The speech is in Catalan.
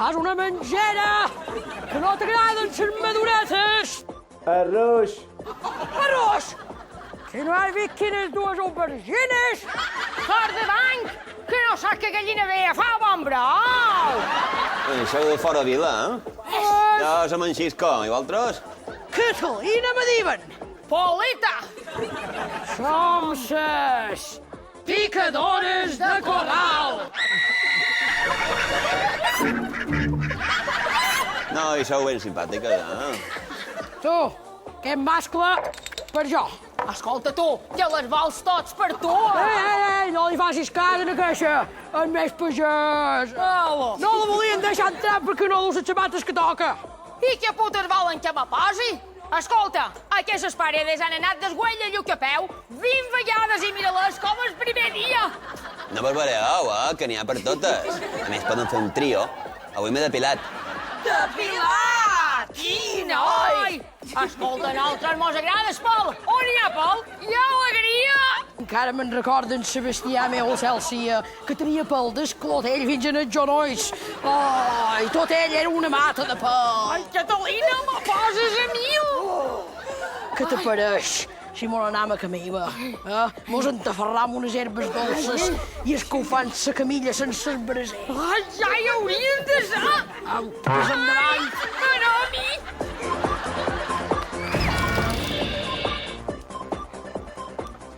Fas una mengera, que no t'agraden les maduretes. Arròs. Arròs, que no has vist quines dues aubergines. Cor de banc, que no saps que gallina vella fa bon brou. Sou de fora vila, eh? Jo som en Xisco, i vosaltres? Catalina me diuen. Polita. Som ses picadores de coral. No, i sou ben simpàtiques, eh? Tu, aquest mascle, per jo. Escolta, tu, que les vols tots per tu. No li facis cas a queixa. El més pagès. Oh. No la volien deixar entrar perquè no du les sabates que toca. I què putes volen que me posi? Escolta, aquestes paredes han anat desguella lluc a peu 20 vegades i mira-les com el primer dia. No barbareu, que n'hi ha per totes. A més, poden fer un trio. Avui m'he depilat. Depilat! Quin oi! Escolta, a nosaltres mos agrada el pol. On hi ha pol, hi ha alegria. Encara me'n recorda en Sebastià meu Celsia, que tenia pel d'esclotell fins en els genolls. I tot ell era una mata de pèl. Ai, Catalina, me poses a mil. Què te pareix? Si mos anam a cameva, mos entaferram unes herbes dolces i escalfant sa camilla sense el braser. Ai, ja hi hauríem de ser. Au, pas endavant. No,